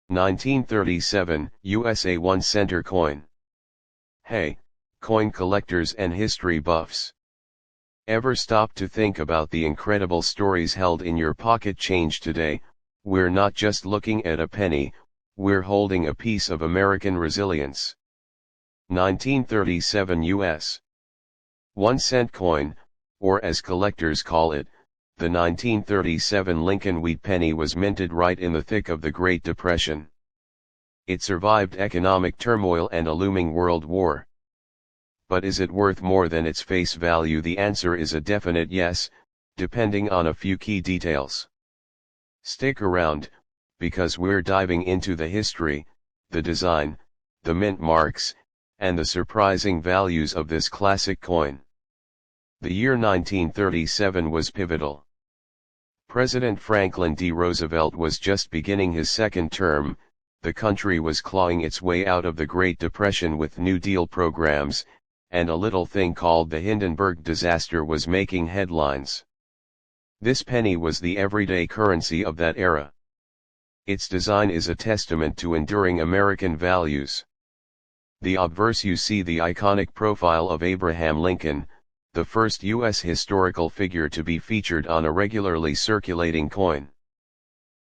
1937, USA 1 center coin. Hey, coin collectors and history buffs. Ever stop to think about the incredible stories held in your pocket change today? We're not just looking at a penny, we're holding a piece of American resilience. 1937 US 1 cent coin, or as collectors call it, the 1937 Lincoln wheat penny was minted right in the thick of the Great Depression. It survived economic turmoil and a looming world war. But is it worth more than its face value? The answer is a definite yes, depending on a few key details. Stick around, because we're diving into the history, the design, the mint marks, and the surprising values of this classic coin. The year 1937 was pivotal. President Franklin D. Roosevelt was just beginning his second term, the country was clawing its way out of the Great Depression with New Deal programs, and a little thing called the Hindenburg disaster was making headlines. This penny was the everyday currency of that era. Its design is a testament to enduring American values. The obverse you see the iconic profile of Abraham Lincoln, the first U.S. historical figure to be featured on a regularly circulating coin.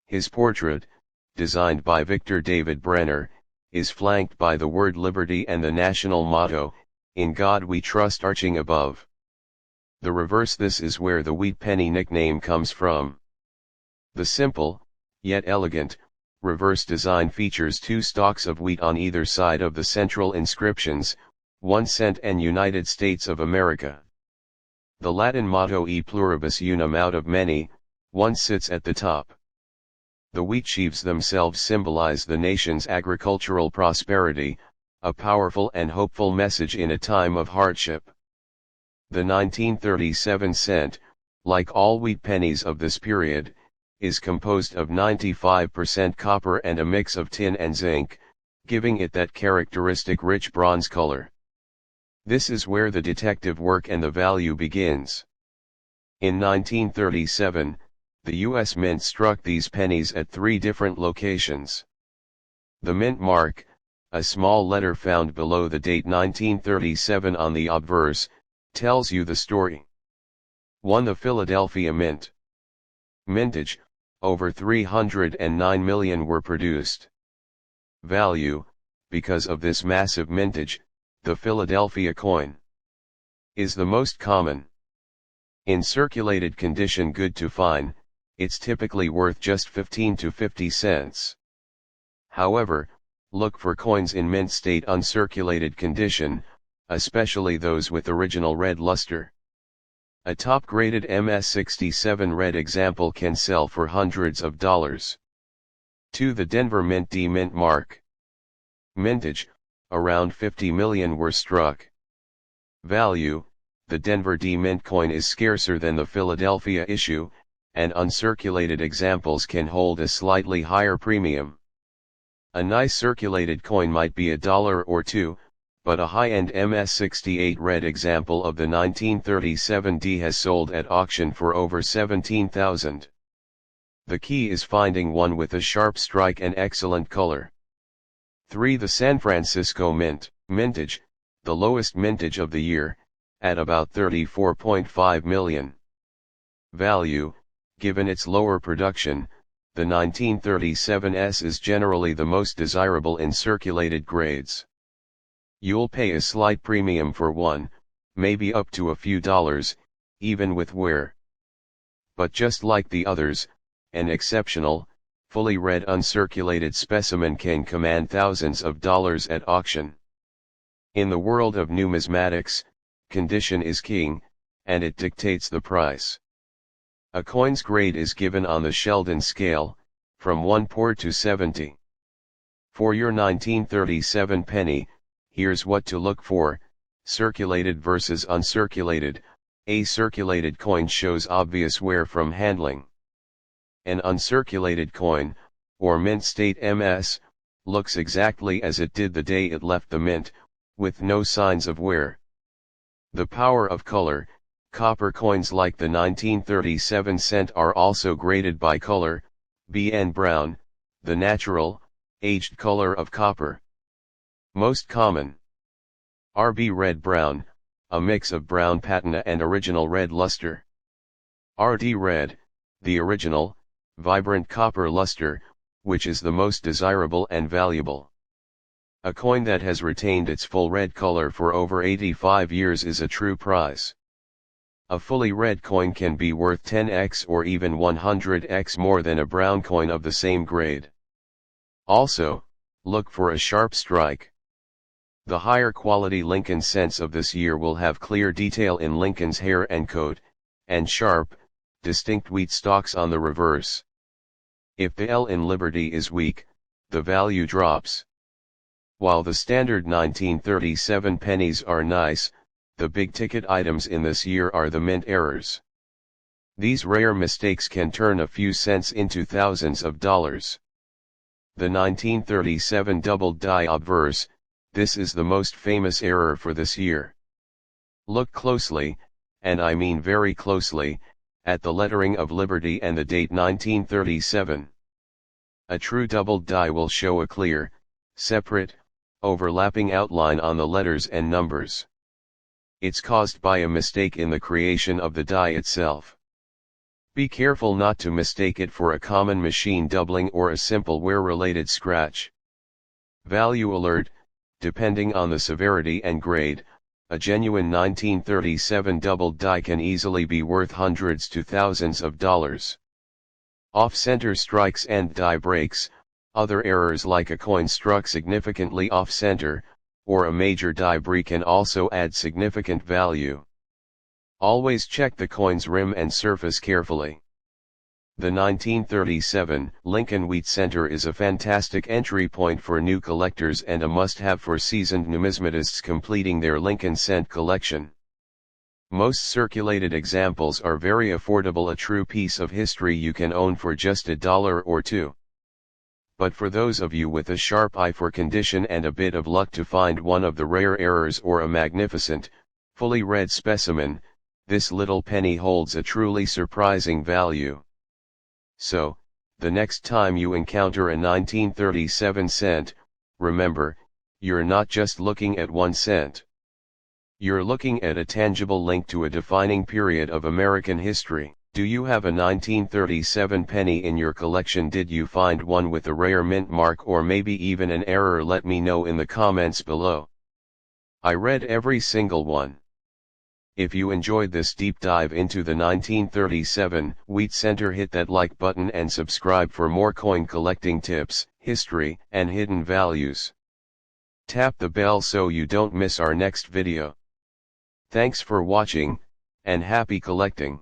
His portrait, designed by Victor David Brenner, is flanked by the word liberty and the national motto, "In God We Trust," arching above. The reverse. This is where the wheat penny nickname comes from. The simple, yet elegant, reverse design features two stalks of wheat on either side of the central inscriptions, 1 cent and United States of America. The Latin motto E pluribus unum, out of many, one sits at the top. The wheat sheaves themselves symbolize the nation's agricultural prosperity, a powerful and hopeful message in a time of hardship. The 1937 cent, like all wheat pennies of this period, is composed of 95% copper and a mix of tin and zinc, giving it that characteristic rich bronze color. This is where the detective work and the value begins. In 1937, the U.S. Mint struck these pennies at 3 different locations. The mint mark, a small letter found below the date 1937 on the obverse, tells you the story. 1. The Philadelphia Mint. Mintage, over 309 million were produced. Value, because of this massive mintage, the Philadelphia coin is the most common. In circulated condition, good to fine, it's typically worth just 15 to 50 cents. However, look for coins in mint state uncirculated condition, especially those with original red luster. A top-graded MS-67 red example can sell for hundreds of dollars. 2. The Denver Mint D mint mark. Mintage, around 50 million were struck. Value, the Denver D mint coin is scarcer than the Philadelphia issue, and uncirculated examples can hold a slightly higher premium. A nice circulated coin might be $1 or $2, but a high-end MS-68 red example of the 1937 D has sold at auction for over $17,000. The key is finding one with a sharp strike and excellent color. 3. The San Francisco Mint. Mintage, the lowest mintage of the year, at about 34.5 million. Value, given its lower production, the 1937S is generally the most desirable in circulated grades. You'll pay a slight premium for one, maybe up to a few dollars, even with wear. But just like the others, an exceptional, fully red uncirculated specimen can command thousands of dollars at auction. In the world of numismatics, condition is king, and it dictates the price. A coin's grade is given on the Sheldon scale, from 1 poor to 70. For your 1937 penny, here's what to look for: circulated versus uncirculated. A circulated coin shows obvious wear from handling. An uncirculated coin, or mint state MS, looks exactly as it did the day it left the mint, with no signs of wear. The power of color. Copper coins like the 1937 cent are also graded by color: BN brown, the natural, aged color of copper. Most common. RB red brown, a mix of brown patina and original red luster. RD red, the original, vibrant copper luster, which is the most desirable and valuable. A coin that has retained its full red color for over 85 years is a true prize. A fully red coin can be worth 10x or even 100x more than a brown coin of the same grade. Also, look for a sharp strike. The higher quality Lincoln cents of this year will have clear detail in Lincoln's hair and coat, and sharp, distinct wheat stalks on the reverse. If the L in Liberty is weak, the value drops. While the standard 1937 pennies are nice, the big-ticket items in this year are the mint errors. These rare mistakes can turn a few cents into thousands of dollars. The 1937 doubled die obverse, this is the most famous error for this year. Look closely, and I mean very closely, at the lettering of Liberty and the date 1937. A true doubled die will show a clear, separate, overlapping outline on the letters and numbers. It's caused by a mistake in the creation of the die itself. Be careful not to mistake it for a common machine doubling or a simple wear-related scratch. Value alert: depending on the severity and grade, a genuine 1937 doubled die can easily be worth hundreds to thousands of dollars. Off-center strikes and die breaks, other errors like a coin struck significantly off-center, or a major die break can also add significant value. Always check the coin's rim and surface carefully. The 1937 Lincoln Wheat Center is a fantastic entry point for new collectors and a must-have for seasoned numismatists completing their Lincoln cent collection. Most circulated examples are very affordable, a true piece of history you can own for just $1 or $2. But for those of you with a sharp eye for condition and a bit of luck to find one of the rare errors or a magnificent, fully red specimen, this little penny holds a truly surprising value. So, the next time you encounter a 1937 cent, remember, you're not just looking at 1 cent. You're looking at a tangible link to a defining period of American history. Do you have a 1937 penny in your collection? Did you find one with a rare mint mark or maybe even an error? Let me know in the comments below. I read every single one. If you enjoyed this deep dive into the 1937 Wheat Center, hit that like button and subscribe for more coin collecting tips, history, and hidden values. Tap the bell so you don't miss our next video. Thanks for watching, and happy collecting.